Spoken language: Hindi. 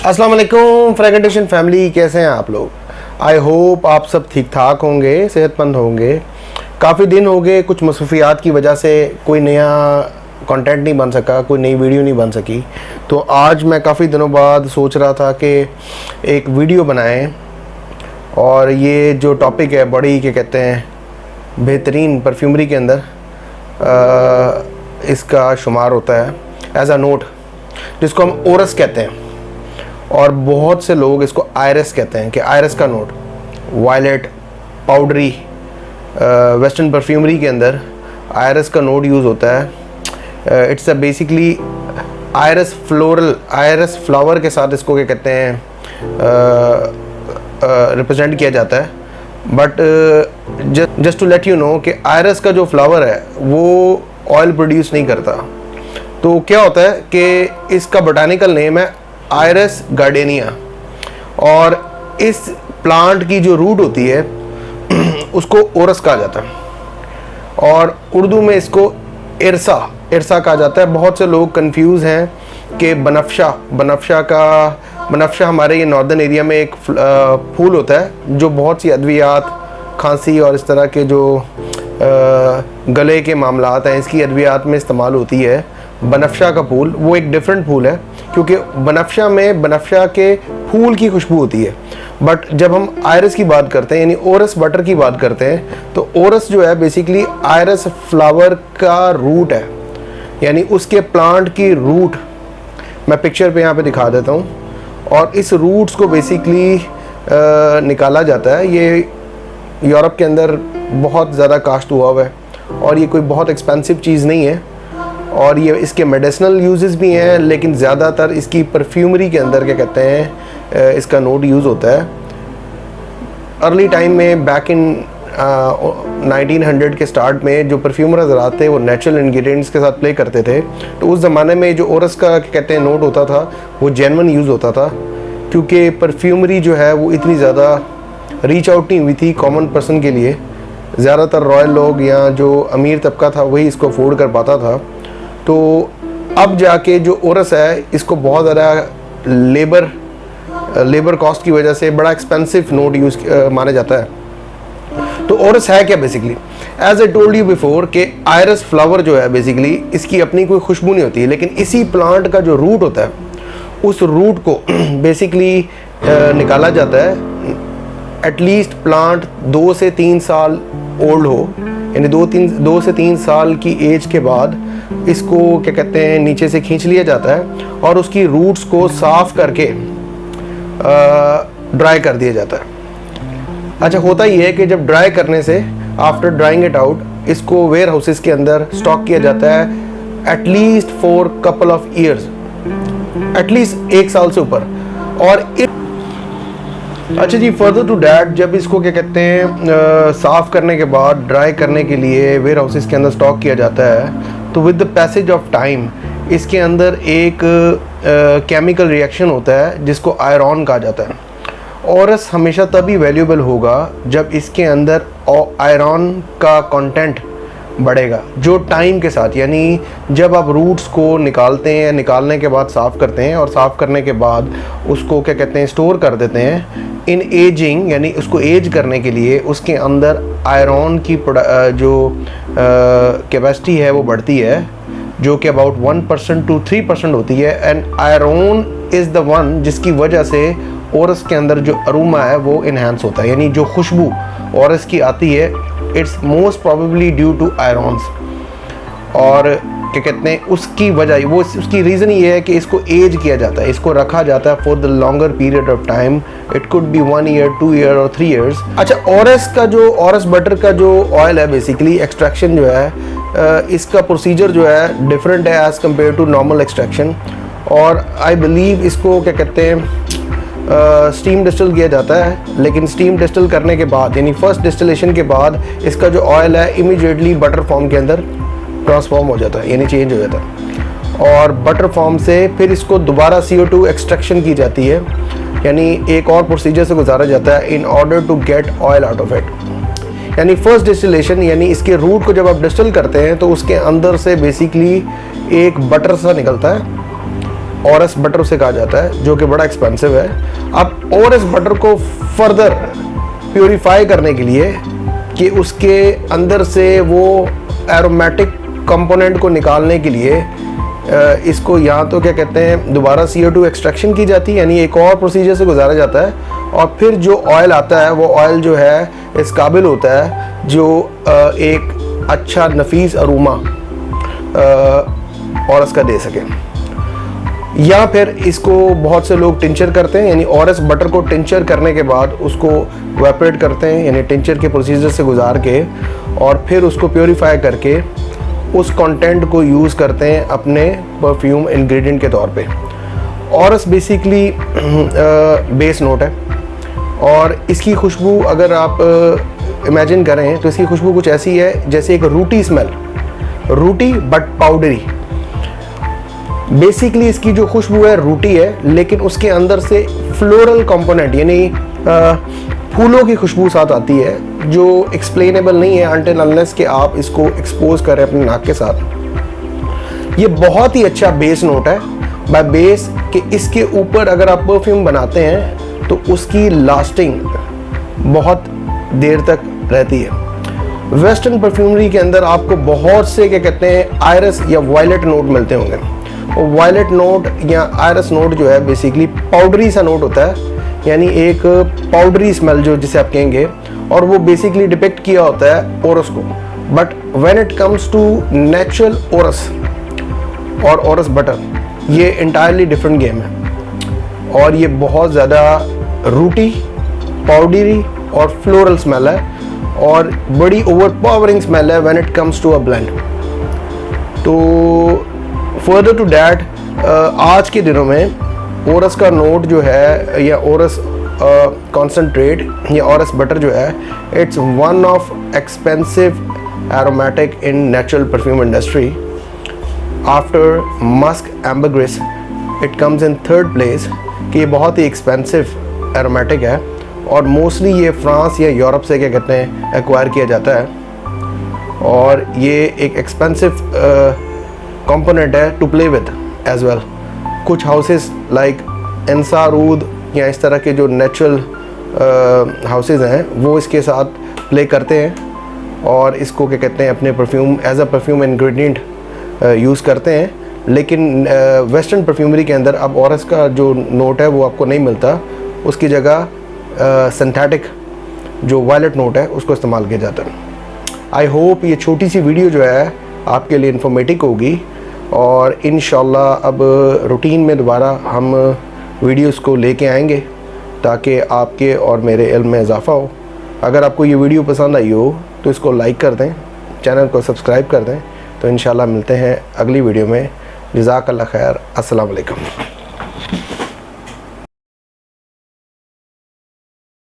अस्सलाम वालेकुम फ्रेगमेंटेशन फैमिली, कैसे हैं आप लोग। आई होप आप सब ठीक ठाक होंगे, सेहतमंद होंगे। काफ़ी दिन हो गए, कुछ मसरूफियात की वजह से कोई नया कंटेंट नहीं बन सका, कोई नई वीडियो नहीं बन सकी। तो आज मैं काफ़ी दिनों बाद सोच रहा था कि एक वीडियो बनाएं, और ये जो टॉपिक है बड़ी क्या कहते हैं बेहतरीन परफ्यूमरी के अंदर इसका शुमार होता है एज अ नोट, जिसको हम ओरस कहते हैं, और बहुत से लोग इसको आयरस कहते हैं कि आयरस का note. Violet, powdery, western perfumery के अंदर आयरस का नोट यूज़ होता है। It's a basically iris floral, iris flower के साथ इसको क्या कहते हैं रिप्रेजेंट किया जाता है। But just to let you know कि आयरस का जो फ्लावर है वो ऑयल प्रोड्यूस नहीं करता। तो क्या होता है कि इसका बोटानिकल नेम है आयरस गार्डेनिया, और इस प्लांट की जो रूट होती है उसको ओरस कहा जाता है, और उर्दू में इसको इरसा कहा जाता है। बहुत से लोग कंफ्यूज हैं कि बनफशा हमारे ये नॉर्दर्न एरिया में एक फूल होता है जो बहुत सी अद्वियात, खांसी और इस तरह के जो गले के मामलात हैं इसकी अद्वियात में इस्तेमाल होती है। बनफशा का फूल वो एक डिफरेंट फूल है, क्योंकि बनफशा में बनफशा के फूल की खुशबू होती है। बट जब हम आयरस की बात करते हैं यानी ओरस बटर की बात करते हैं, तो ओरस जो है बेसिकली आयरस फ्लावर का रूट है, यानी उसके प्लांट की रूट मैं पिक्चर पे यहाँ पे दिखा देता हूँ। और इस रूट्स को बेसिकली निकाला जाता है। ये यूरोप के अंदर बहुत ज़्यादा काश्त हुआ है, और ये कोई बहुत एक्सपेंसिव चीज़ नहीं है, और ये इसके मेडिसिनल यूजेस भी हैं, लेकिन ज़्यादातर इसकी परफ्यूमरी के अंदर क्या कहते हैं इसका नोट यूज़ होता है। अर्ली टाइम में बैक इन 1900 के स्टार्ट में जो परफ्यूमर हज़रात थे वो नेचुरल इंग्रेडिएंट्स के साथ प्ले करते थे। तो उस ज़माने में जो ओरस का क्या कहते हैं नोट होता था वो जेन्युइन यूज़ होता था, क्योंकि परफ्यूमरी जो है वो इतनी ज़्यादा रीच आउट नहीं हुई थी कॉमन पर्सन के लिए। ज़्यादातर रॉयल लोग या जो अमीर तबका था वही इसको अफोर्ड कर पाता था। तो अब जाके जो ओरस है इसको बहुत ज़्यादा लेबर कॉस्ट की वजह से बड़ा एक्सपेंसिव नोट यूज़ माना जाता है। तो ओरस है क्या basically, as I told you before कि आयरस फ्लावर जो है बेसिकली इसकी अपनी कोई खुशबू नहीं होती है, लेकिन इसी प्लांट का जो रूट होता है उस रूट को बेसिकली निकाला जाता है। एटलीस्ट प्लांट 2 से 3 साल ओल्ड हो, यानी 2 से 3 साल की एज के बाद इसको क्या कहते हैं नीचे से खींच लिया जाता है, और उसकी रूट्स को साफ करके ड्राई कर दिया जाता है। अच्छा, होता ही है कि जब ड्राई करने से आफ्टर ड्राइंग इट आउट इसको वेयर हाउसेस के अंदर स्टॉक किया जाता है at least for couple of years, at least 1 साल से ऊपर। और अच्छा जी, फर्दर टू डैट जब इसको क्या कहते हैं साफ़ करने के बाद ड्राई करने के लिए वेयर हाउसेस के अंदर स्टॉक किया जाता है, तो with the passage of time इसके अंदर एक केमिकल रिएक्शन होता है जिसको आयरन कहा जाता है। ओरस हमेशा तभी वैल्यूएबल होगा जब इसके अंदर आयरन का कंटेंट बढ़ेगा, जो टाइम के साथ, यानी जब आप रूट्स को निकालते हैं, निकालने के बाद साफ़ करते हैं, और साफ़ करने के बाद उसको क्या कहते हैं स्टोर कर देते हैं इन एजिंग, यानी उसको एज करने के लिए उसके अंदर आयरन की जो कैपेसिटी है वो बढ़ती है, जो कि अबाउट 1% to 3% होती है। And iron is the one जिसकी वजह से ओरस के अंदर जो अरोमा है वो इन्हांस होता है, यानी जो खुशबू ओरस की आती है it's most probably due to irones. और क्या कहते हैं उसकी वजह वो उसकी रीज़न ये है कि इसको एज किया जाता है, इसको रखा जाता है for the longer period of time. It could be 1 year, 2 year और 3 years। अच्छा, ओरस बटर का जो ऑयल है बेसिकली एक्सट्रैक्शन जो है इसका प्रोसीजर जो है डिफरेंट है as compare to normal extraction. और आई बिलीव इसको क्या कहते हैं स्टीम डिस्टिल किया जाता है, लेकिन स्टीम डिस्टिल करने के बाद यानी फर्स्ट डिस्टिलेशन के बाद इसका जो ऑयल है इमीडिएटली बटर फॉर्म के अंदर ट्रांसफॉर्म हो जाता है, यानी चेंज हो जाता है। और बटर फॉर्म से फिर इसको दोबारा CO2 एक्सट्रैक्शन की जाती है, यानी एक और प्रोसीजर से गुजारा जाता है in order to get oil out of it. यानी फर्स्ट डिस्टिलेशन, यानी इसके रूट को जब आप डिस्टिल करते हैं तो उसके अंदर से बेसिकली एक बटर सा निकलता है, ऑरस बटर उसे कहा जाता है, जो कि बड़ा एक्सपेंसिव है। अब ऑरस बटर को फर्दर प्योरीफाई करने के लिए कि उसके अंदर से वो एरोमेटिक कंपोनेंट को निकालने के लिए इसको या तो क्या कहते हैं दोबारा CO2 एक्सट्रैक्शन की जाती है, यानी एक और प्रोसीजर से गुजारा जाता है, और फिर जो ऑयल आता है वो ऑयल जो है इस काबिल होता है जो एक अच्छा नफीस अरोमा ऑरस का दे सके। या फिर इसको बहुत से लोग टिंचर करते हैं, यानी ऑरस बटर को टिंचर करने के बाद उसको वेपरेट करते हैं, यानी टिंचर के प्रोसीजर से गुजार के, और फिर उसको प्योरीफाई करके उस कंटेंट को यूज़ करते हैं अपने परफ्यूम इंग्रेडिएंट के तौर पे। ऑरस बेसिकली बेस नोट है, और इसकी खुशबू अगर आप इमेजिन करें तो इसकी खुशबू कुछ ऐसी है जैसे एक रूटी स्मेल, रूटी बट पाउडरी। बेसिकली इसकी जो खुशबू है रूटी है, लेकिन उसके अंदर से फ्लोरल कंपोनेंट यानी फूलों की खुशबू साथ आती है, जो एक्सप्लेनेबल नहीं है अनटिल अनलेस कि आप इसको एक्सपोज करें अपने नाक के साथ। ये बहुत ही अच्छा बेस नोट है, बाय बेस कि इसके ऊपर अगर आप परफ्यूम बनाते हैं तो उसकी लास्टिंग बहुत देर तक रहती है। वेस्टर्न परफ्यूमरी के अंदर आपको बहुत से क्या कहते हैं आयरस या वायलेट नोट मिलते होंगे, और वायलेट नोट या आयरस नोट जो है बेसिकली पाउडरी सा नोट होता है, यानी एक पाउडरी स्मेल जो जिसे आप कहेंगे, और वो बेसिकली डिपिक्ट किया होता है ओरस को। But when it comes to natural orris और ओरस बटर, ये इंटायरली डिफरेंट गेम है, और ये बहुत ज़्यादा रूटी, पाउडरी और फ्लोरल स्मेल है, और बड़ी ओवरपावरिंग स्मेल है when it comes to a blend. तो फर्दर टू दैट आज के दिनों में ओरस का नोट जो है या ओरस कॉन्सेंट्रेट या ओरस बटर जो है, it's one of expensive aromatic in natural perfume industry. After Musk, ambergris, it comes in third place कि ये बहुत ही एक्सपेंसिव एरोमेटिक है, और मोस्टली ये फ्रांस या यूरोप से क्या कहते हैं एक्वायर किया जाता है, और ये एक एक्सपेंसिव कंपोनेंट है to play with as well. कुछ हाउसेस लाइक इंसारूद या इस तरह के जो नेचुरल हाउसेस हैं वो इसके साथ प्ले करते हैं, और इसको क्या कहते हैं अपने perfume as a perfume ingredient use करते हैं। लेकिन वेस्टर्न परफ्यूमरी के अंदर अब ऑरस का जो नोट है वो आपको नहीं मिलता, उसकी जगह सिंथेटिक जो वायलेट नोट है उसको इस्तेमाल किया जाता है। आई होप ये छोटी सी वीडियो जो है आपके लिए इन्फॉर्मेटिव होगी, और इंशाल्लाह अब रूटीन में दोबारा हम वीडियोस को लेके आएंगे ताकि आपके और मेरे इल्म में इजाफ़ा हो। अगर आपको ये वीडियो पसंद आई हो तो इसको लाइक कर दें, चैनल को सब्सक्राइब कर दें। तो इंशाल्लाह मिलते हैं अगली वीडियो में। जज़ाकल्लाह खैर। अस्सलाम वालेकुम।